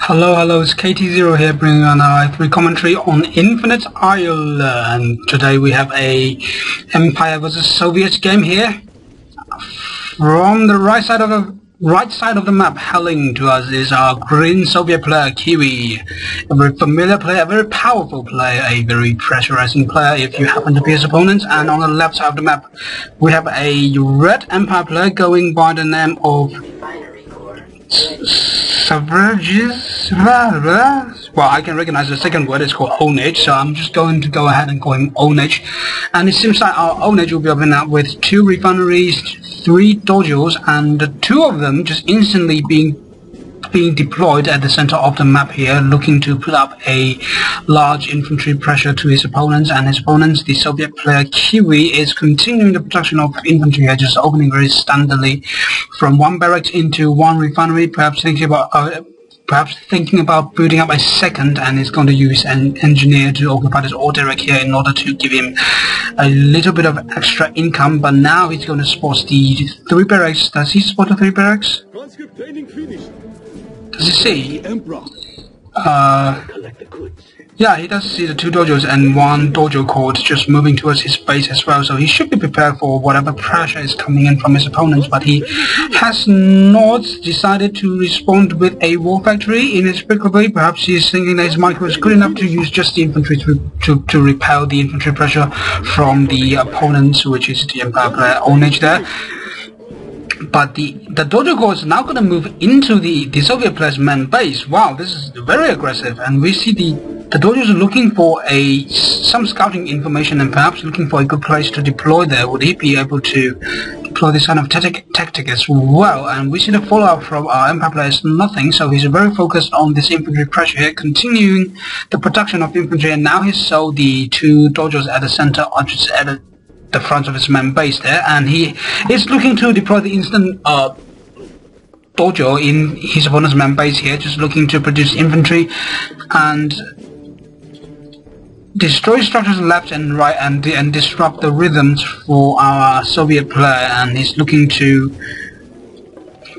Hello, it's KT0 here bringing on our free commentary on Infinite Isle. And today we have a Empire vs Soviet game here. From the right side of the map, hailing to us is our green Soviet player Kivi. A very familiar player, a very powerful player, a very pressurizing player if you happen to be his opponent. And on the left side of the map we have a red Empire player going by the name of well, I can recognize the second word. It's called Ownage, so I'm just going to go ahead and call him Ownage. And it seems like our Ownage will be opening up with 2 refineries, 3 dojos, and 2 of them just instantly being deployed at the center of the map here, looking to put up a large infantry pressure to his opponents. And his opponents, the Soviet player Kivi, is continuing the production of infantry here, just opening very standardly from 1 barracks into 1 refinery, perhaps thinking about building up a second, and is going to use an engineer to occupy this ore derrick here in order to give him a little bit of extra income. But now he's going to spot the 3 barracks. Does he spot the 3 barracks? Conscript training finished. Does he see? The Emperor. Collect the goods. Yeah, he does see the 2 dojos and 1 dojo court just moving towards his base as well, so he should be prepared for whatever pressure is coming in from his opponents. But he has not decided to respond with a war factory inexplicably. Perhaps he's thinking that his micro is good enough to use just the infantry to repel the infantry pressure from the opponents, which is the Empire player Ownage there. But the dojo core is now going to move into the Soviet player's main base. Wow, this is very aggressive, and we see the dojos are looking for some scouting information and perhaps looking for a good place to deploy there. Would he be able to deploy this kind of tactic as well? And we see the follow-up from our Empire player is nothing, so he's very focused on this infantry pressure here, continuing the production of infantry. And now he's sold the 2 dojos at the center, or just at the front of his main base there, and he is looking to deploy the instant dojo in his opponent's main base here, just looking to produce infantry and destroy structures left and right, and disrupt the rhythms for our Soviet player. And he's looking to...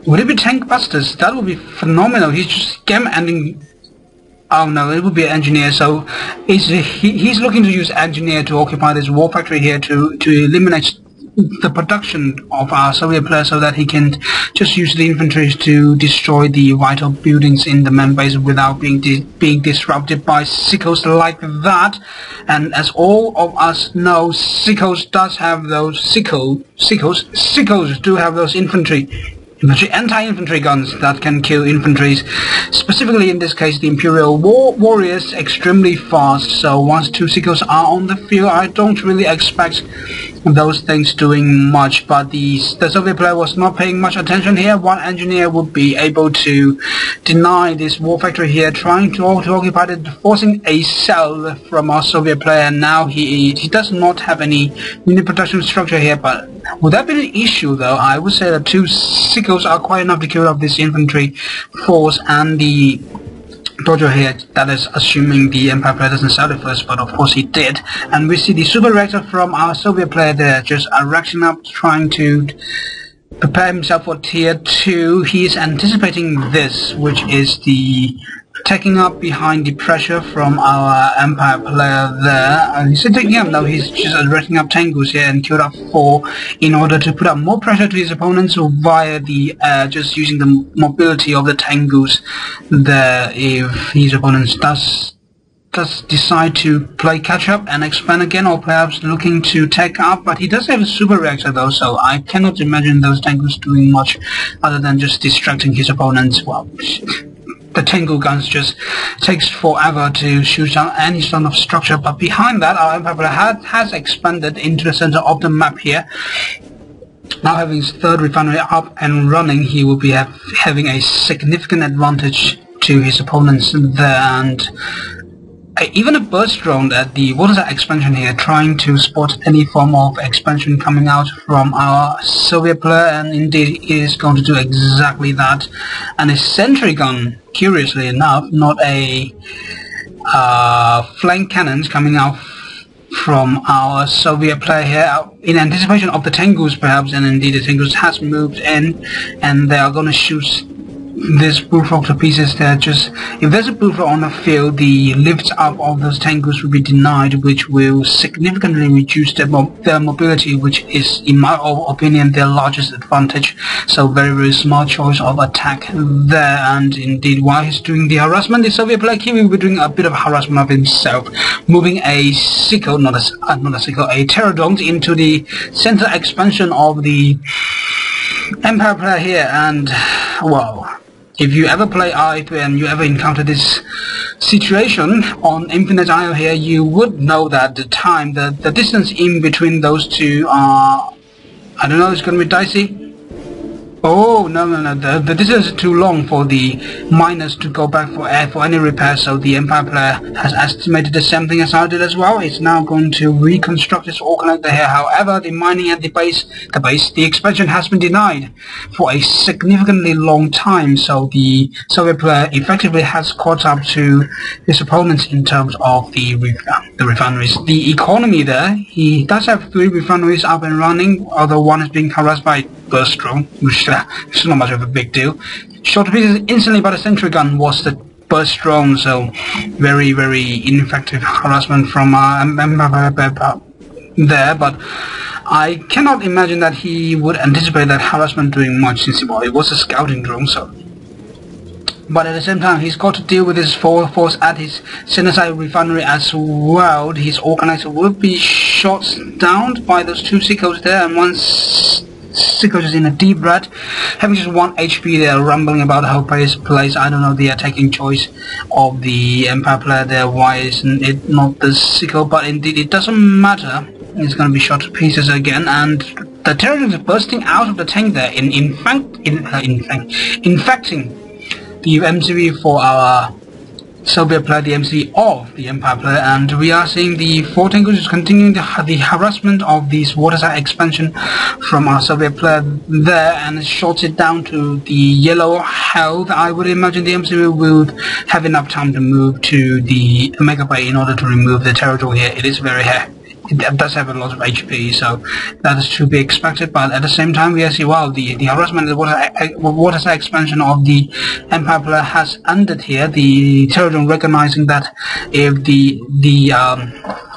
Would it be tank busters? That would be phenomenal. He's just ending. Oh no, it would be an engineer. So he's looking to use engineer to occupy this war factory here to eliminate the production of our Soviet player, so that he can just use the infantry to destroy the vital buildings in the main base without being disrupted by sickles like that. And as all of us know, sickles does have those sickles do have those anti-infantry guns that can kill infantry. Specifically in this case, the Imperial warriors extremely fast, so once 2 sickles are on the field, I don't really expect those things doing much. But the Soviet player was not paying much attention here. 1 engineer would be able to deny this war factory here, trying to occupy it, forcing a cell from our Soviet player. Now he does not have any unit production structure here, but would that be an issue though? I would say that 2 sickles are quite enough to kill off this infantry force and the dojo here. That is assuming the Empire player doesn't sell it first, but of course he did. And we see the super reactor from our Soviet player there, just erecting up, trying to prepare himself for tier 2. He is anticipating this, which is the taking up behind the pressure from our Empire player there. And he's taking up now, he's just erecting up tangus here and killed off 4 in order to put up more pressure to his opponents via the just using the mobility of the tangus there. If his opponents does decide to play catch up and expand again, or perhaps looking to take up, but he does have a super reactor though, so I cannot imagine those tangus doing much other than just distracting his opponents. Well, the Tengu guns just takes forever to shoot down any sort of structure. But behind that, our Empire player has expanded into the center of the map here. Now having his 3rd refinery up and running, he will be having a significant advantage to his opponents there. And even a burst drone at the water expansion here, trying to spot any form of expansion coming out from our Soviet player, and indeed it is going to do exactly that. And a sentry gun, curiously enough, not a flank cannons coming out from our Soviet player here, in anticipation of the Tengus perhaps. And indeed the Tengus has moved in, and they are going to shoot this bullfrog to pieces there. Just if there's a bullfrog on the field, the lift up of those tangoos will be denied, which will significantly reduce their mobility, which is, in my opinion, their largest advantage. So very smart choice of attack there. And indeed, while he's doing the harassment, the Soviet player Kiwi will be doing a bit of harassment of himself, moving a sickle, not a sickle, a pterodon into the center expansion of the Empire player here. And well, if you ever play RAP and you ever encounter this situation on Infinite IO here, you would know that the distance in between those two are, I don't know, it's going to be dicey. Oh, no, the distance is too long for the miners to go back for any repair, so the Empire player has estimated the same thing as I did as well. It's now going to reconstruct its ore connector here. However, the mining at the expansion has been denied for a significantly long time, so the Soviet player effectively has caught up to his opponents in terms of the refineries. The economy there, he does have 3 refineries up and running, although one is being harassed by burst drone, which is not much of a big deal. Shot to pieces instantly by the sentry gun was the burst drone, so very ineffective harassment from there. But I cannot imagine that he would anticipate that harassment doing much, since it was a scouting drone. So, but at the same time, he's got to deal with his force at his Senesai refinery as well. His organizer will be shot down by those 2 sickles there, and once Sickles is in a deep red, having just 1 HP there, rumbling about the whole place. I don't know the attacking choice of the Empire player there. Why isn't it not the Sickle? But indeed, it doesn't matter. It's going to be shot to pieces again, and the Terrigen is bursting out of the tank there, infecting the MCV for our Soviet player, the MC of the Empire player. And we are seeing the 4 tangoos continuing the harassment of this waterside expansion from our Soviet player there, and it shorts it down to the yellow health. I would imagine the MC would have enough time to move to the Mega Bay in order to remove the territory here. It is very heavy. It does have a lot of HP, so that is to be expected. But at the same time, we see, wow, the harassment, the waterside expansion of the Empire player has ended here. The Pterodon recognizing that if the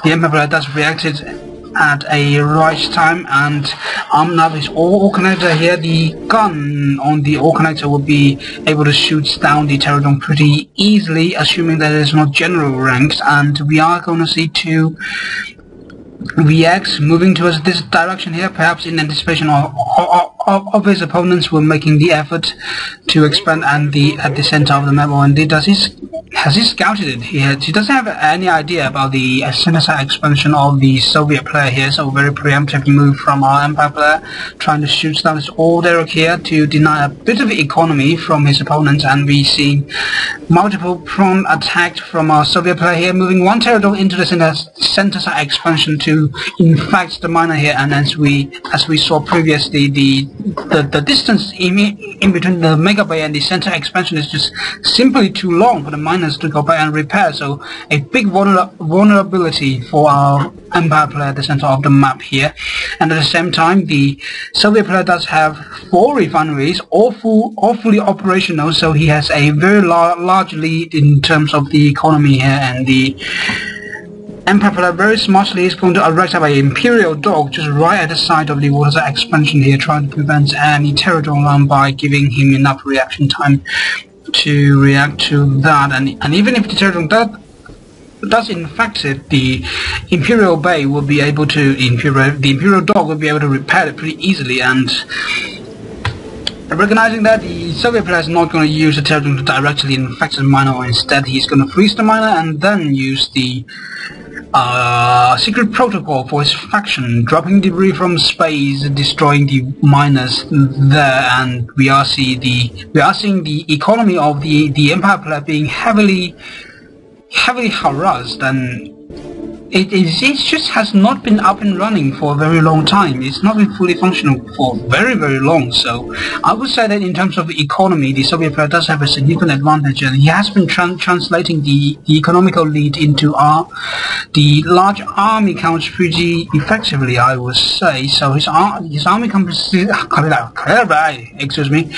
Empire player does reacted at a right time and armed up his ore connector here, the gun on the ore connector will be able to shoot down the Pterodon pretty easily, assuming that it is not general ranked. And we are going to see 2 VX moving towards this direction here, perhaps in anticipation of his opponents were making the effort to expand at the center of the map. Or indeed, has he scouted it? He doesn't have any idea about the Senesai expansion of the Soviet player here, so very preemptive move from our Empire player, trying to shoot down his ore derrick here to deny a bit of economy from his opponents. And we see multiple prone attack from our Soviet player here, moving 1 Pterodon into the center side expansion to infect the miner here. And as we saw previously, the distance in between the Mega Bay and the center expansion is just simply too long for the miners to go back and repair. So a big vulnerability for our Empire player at the center of the map here. And at the same time, the Soviet player does have 4 refineries, all fully operational, so he has a very large lead in terms of the economy here. And the Empire player very smartly is going to erect up an Imperial Dog just right at the side of the water expansion here, trying to prevent any Pterodon run by giving him enough reaction time to react to that. And even if the Pterodon does infect it, the Imperial Bay will be able to, the Imperial Dog will be able to repair it pretty easily. And recognizing that, the Soviet player is not going to use the Pterodon to directly infect the miner, or instead he's going to freeze the miner and then use the secret protocol for his faction, dropping debris from space, destroying the miners there. And we are seeing the economy of the Empire player being heavily harassed. And it just has not been up and running for a very long time. It's not been fully functional for very, very long. So I would say that in terms of economy, the Soviet player does have a significant advantage, and he has been translating the economical lead into the large army counts pretty effectively, I would say. So his army composition, excuse me,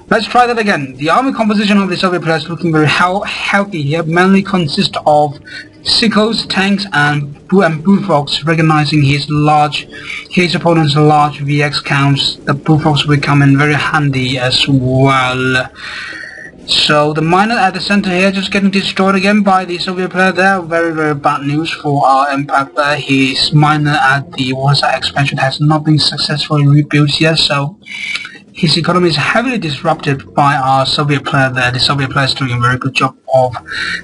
let's try that again. The army composition of the Soviet player is looking very healthy here, mainly consists of sickles, tanks, and bullfrogs, recognizing his opponent's large VX counts. The bullfrogs will come in very handy as well. So the miner at the center here just getting destroyed again by the Soviet player there. Very, very bad news for our Empire player. His miner at the waterside expansion has not been successfully rebuilt yet, so his economy is heavily disrupted by our Soviet player there. The Soviet player is doing a very good job of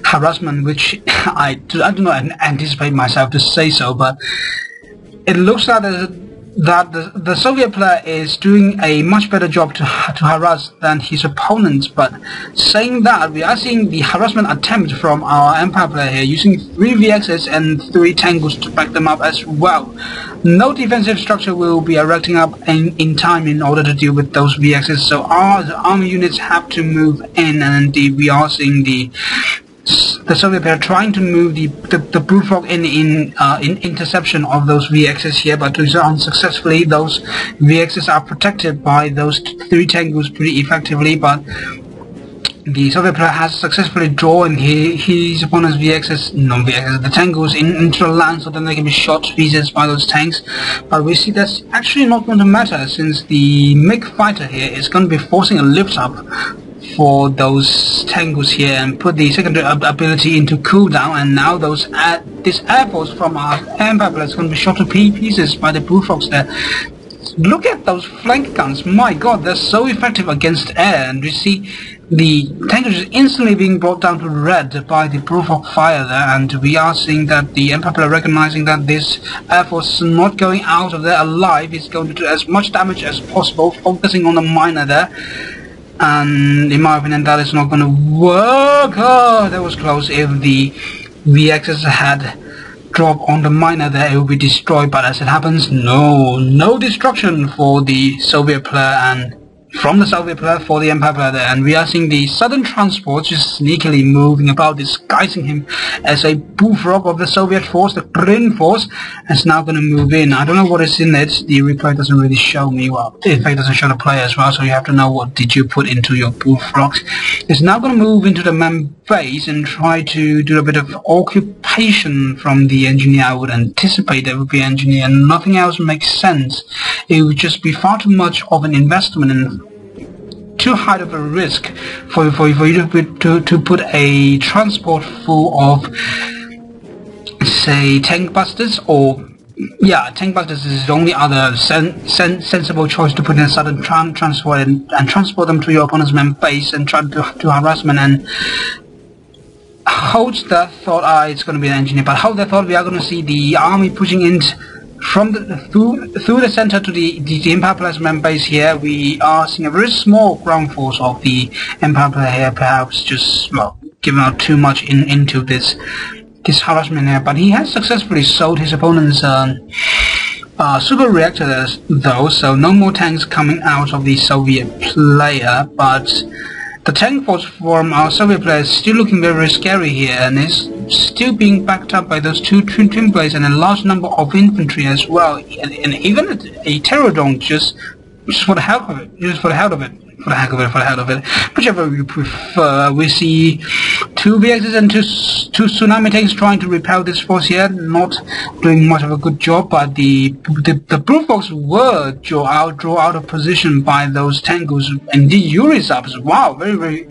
harassment, which I do not anticipate myself to say so, but it looks like that the Soviet player is doing a much better job to harass than his opponents. But saying that, we are seeing the harassment attempt from our Empire player here, using 3 VXs and 3 tangos to back them up as well. No defensive structure will be erecting up in time in order to deal with those VXs, so our army units have to move in, and indeed we are seeing the Soviet player trying to move the bullfrog in interception of those VXs here, but doing so unsuccessfully. Those VXs are protected by those 3 tangos pretty effectively, but the Soviet player has successfully drawn his opponent's the tangos into the land, so then they can be shot to pieces by those tanks. But we see that's actually not going to matter, since the MiG fighter here is going to be forcing a lift up for those tangos here and put the secondary ability into cooldown, and now this air force from our Empire player is going to be shot to pieces by the bullfrogs there. Look at those flank guns, my god, they're so effective against air, and you see the tank is instantly being brought down to red by the bullfrog fire there, and we are seeing that the Empire player recognizing that this air force is not going out of there alive, is going to do as much damage as possible, focusing on the miner there. And in my opinion, that is not going to work. Oh, that was close. If the VXs had dropped on the miner there, it would be destroyed, but as it happens, no destruction for the Soviet player, and from the Soviet player for the Empire player there. And we are seeing the southern transport just sneakily moving about, disguising him as a bullfrog of the Soviet force, the Green force, and it's now going to move in. I don't know what is in it. The replay doesn't really show me. Well, the effect doesn't show the player as well, so you have to know what did you put into your bullfrogs. It's now going to move into the main base and try to do a bit of occupation from the engineer. I would anticipate there would be engineer, and nothing else makes sense. It would just be far too much of an investment and too high of a risk for you to put a transport full of, say, tank busters, or tank busters is the only other sensible choice to put in a southern transport and transport them to your opponent's main base and try to harassment, and hold that thought it's going to be an engineer, but hold that thought we are going to see the army pushing in from through the center to the Empire player's main base here. We are seeing a very small ground force of the Empire player here, perhaps just giving out too much into this harassment here. But he has successfully sold his opponent's super reactor though, so no more tanks coming out of the Soviet player. But the tank force from our Soviet player is still looking very, very scary here, and is still being backed up by those 2 twin blades and a large number of infantry as well, and even a pterodon just for the heck of it, whichever you prefer. We see 2 VXs and 2 tsunami tanks trying to repel this force here, not doing much of a good job, but the bullfrogs were draw out of position by those tangos. Indeed, Yuri subs. Wow, very, very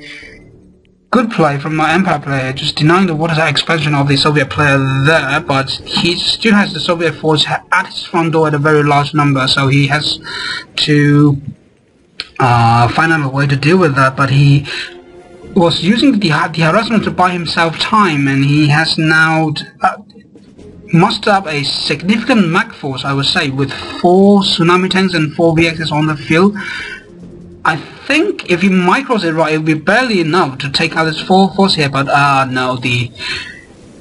good play from my Empire player, just denying the waterside expansion of the Soviet player there, but he still has the Soviet force at his front door at a very large number, so he has to find out a way to deal with that. But he was using the harassment to buy himself time, and he has now mustered up a significant MAC force, I would say, with 4 tsunami tanks and 4 VXs on the field. I think if he micros it right, it will be barely enough to take out his full force here, but no, the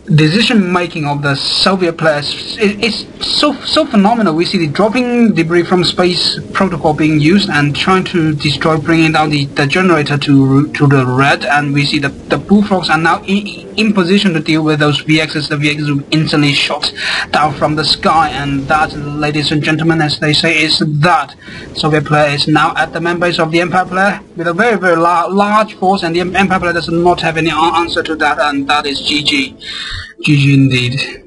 decision making of the Soviet players is so phenomenal. We see the dropping debris from space protocol being used and trying to destroy, bringing down the generator to the red, and we see the bullfrogs are now in position to deal with those VXs. The VXs will instantly shot down from the sky, and that, ladies and gentlemen, as they say, is that Soviet player is now at the main base of the Empire player with a very large force, and the Empire player does not have any answer to that, and that is GG. GG indeed.